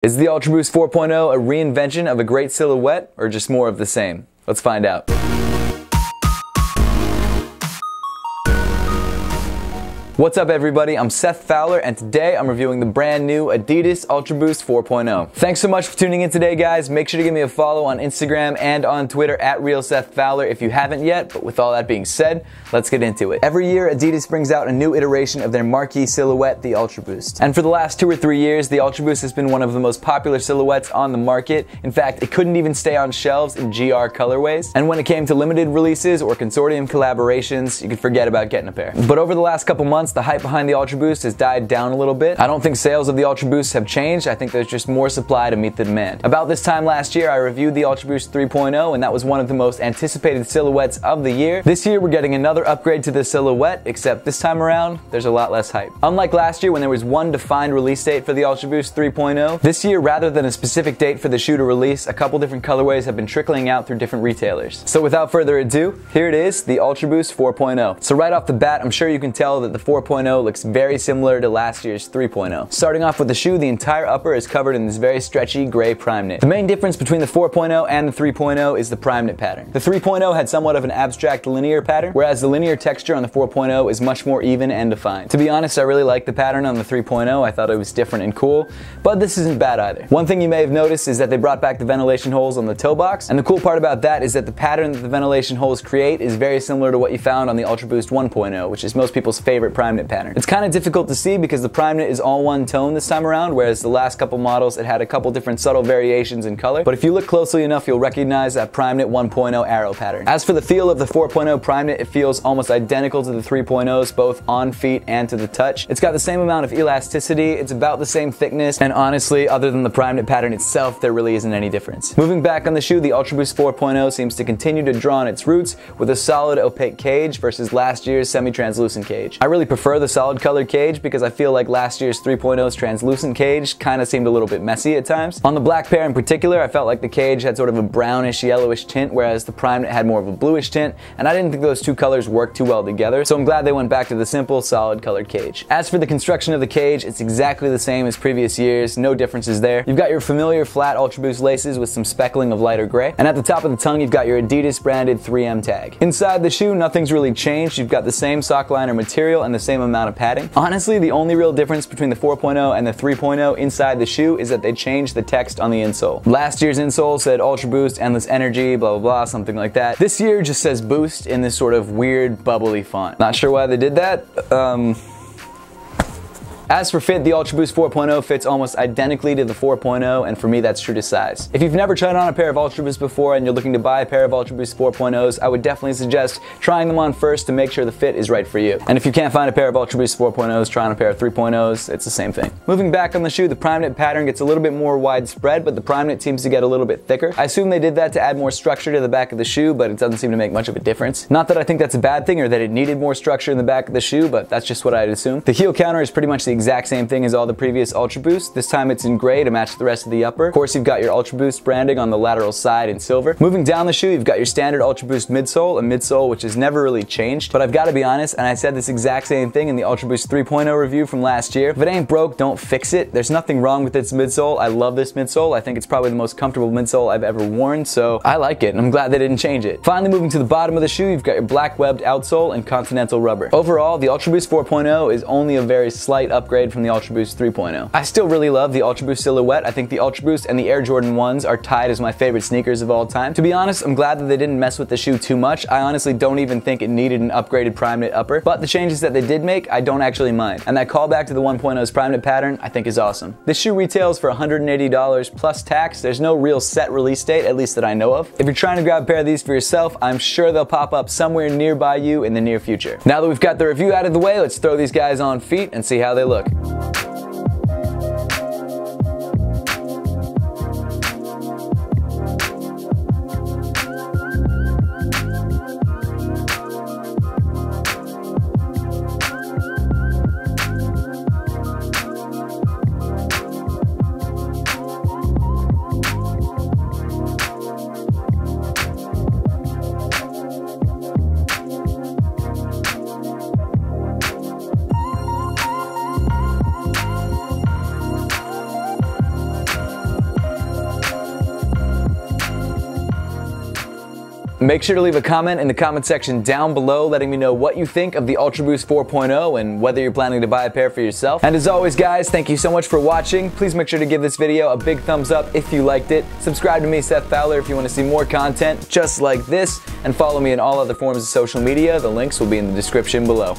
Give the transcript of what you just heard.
Is the Ultra Boost 4.0 a reinvention of a great silhouette, or just more of the same? Let's find out. What's up everybody, I'm Seth Fowler and today I'm reviewing the brand new Adidas Ultra Boost 4.0. Thanks so much for tuning in today guys. Make sure to give me a follow on Instagram and on Twitter at RealSethFowler if you haven't yet, but with all that being said, let's get into it. Every year Adidas brings out a new iteration of their marquee silhouette, the Ultra Boost. And for the last 2 or 3 years, the Ultra Boost has been one of the most popular silhouettes on the market. In fact, it couldn't even stay on shelves in GR colorways. And when it came to limited releases or consortium collaborations, you could forget about getting a pair. But over the last couple months, the hype behind the Ultra Boost has died down a little bit. I don't think sales of the Ultra Boost have changed. I think there's just more supply to meet the demand. About this time last year, I reviewed the Ultra Boost 3.0 and that was one of the most anticipated silhouettes of the year. This year, we're getting another upgrade to the silhouette, except this time around, there's a lot less hype. Unlike last year when there was one defined release date for the Ultra Boost 3.0, this year, rather than a specific date for the shoe to release, a couple different colorways have been trickling out through different retailers. So without further ado, here it is, the Ultra Boost 4.0. So right off the bat, I'm sure you can tell that the 4.0 looks very similar to last year's 3.0. Starting off with the shoe, the entire upper is covered in this very stretchy gray prime knit. The main difference between the 4.0 and the 3.0 is the prime knit pattern. The 3.0 had somewhat of an abstract linear pattern, whereas the linear texture on the 4.0 is much more even and defined. To be honest, I really like the pattern on the 3.0. I thought it was different and cool, but this isn't bad either. One thing you may have noticed is that they brought back the ventilation holes on the toe box, and the cool part about that is that the pattern that the ventilation holes create is very similar to what you found on the Ultra Boost 1.0, which is most people's favorite prime knit pattern. It's kind of difficult to see because the prime knit is all one tone this time around, whereas the last couple models it had a couple different subtle variations in color, but if you look closely enough you'll recognize that prime knit 1.0 arrow pattern. As for the feel of the 4.0 prime knit, it feels almost identical to the 3.0s, both on feet and to the touch. It's got the same amount of elasticity, it's about the same thickness, and honestly, other than the prime knit pattern itself, there really isn't any difference. Moving back on the shoe, the Ultra Boost 4.0 seems to continue to draw on its roots with a solid opaque cage versus last year's semi-translucent cage. I really prefer the solid colored cage because I feel like last year's 3.0's translucent cage kind of seemed a little bit messy at times. On the black pair in particular, I felt like the cage had sort of a brownish yellowish tint, whereas the prime knit had more of a bluish tint, and I didn't think those two colors worked too well together, so I'm glad they went back to the simple, solid colored cage. As for the construction of the cage, it's exactly the same as previous years, no differences there. You've got your familiar flat Ultra Boost laces with some speckling of lighter gray, and at the top of the tongue you've got your Adidas branded 3M tag. Inside the shoe, nothing's really changed. You've got the same sock liner material and the same amount of padding. Honestly, the only real difference between the 4.0 and the 3.0 inside the shoe is that they changed the text on the insole. Last year's insole said Ultra Boost, Endless Energy, blah blah blah, something like that. This year just says Boost in this sort of weird bubbly font. Not sure why they did that. As for fit, the Ultra Boost 4.0 fits almost identically to the 4.0, and for me that's true to size. If you've never tried on a pair of Ultra Boost before and you're looking to buy a pair of Ultra Boost 4.0s, I would definitely suggest trying them on first to make sure the fit is right for you. And if you can't find a pair of Ultra Boost 4.0s, try on a pair of 3.0s, it's the same thing. Moving back on the shoe, the prime knit pattern gets a little bit more widespread, but the prime knit seems to get a little bit thicker. I assume they did that to add more structure to the back of the shoe, but it doesn't seem to make much of a difference. Not that I think that's a bad thing or that it needed more structure in the back of the shoe, but that's just what I'd assume. The heel counter is pretty much the exact same thing as all the previous Ultra Boosts. This time it's in gray to match the rest of the upper. Of course, you've got your Ultra Boost branding on the lateral side in silver. Moving down the shoe, you've got your standard Ultra Boost midsole, a midsole which has never really changed. But I've got to be honest, and I said this exact same thing in the Ultra Boost 3.0 review from last year. If it ain't broke, don't fix it. There's nothing wrong with its midsole. I love this midsole. I think it's probably the most comfortable midsole I've ever worn, so I like it, and I'm glad they didn't change it. Finally, moving to the bottom of the shoe, you've got your black webbed outsole and continental rubber. Overall, the Ultra Boost 4.0 is only a very slight upgrade from the Ultra Boost 3.0. I still really love the Ultra Boost silhouette. I think the Ultra Boost and the Air Jordan 1s are tied as my favorite sneakers of all time. To be honest, I'm glad that they didn't mess with the shoe too much. I honestly don't even think it needed an upgraded prime knit upper, but the changes that they did make, I don't actually mind. And that callback to the 1.0's prime knit pattern, I think is awesome. This shoe retails for $180 plus tax. There's no real set release date, at least that I know of. If you're trying to grab a pair of these for yourself, I'm sure they'll pop up somewhere nearby you in the near future. Now that we've got the review out of the way, let's throw these guys on feet and see how they look. Make sure to leave a comment in the comment section down below letting me know what you think of the Ultra Boost 4.0 and whether you're planning to buy a pair for yourself. And as always guys, thank you so much for watching. Please make sure to give this video a big thumbs up if you liked it. Subscribe to me, Seth Fowler, if you want to see more content just like this, and follow me in all other forms of social media. The links will be in the description below.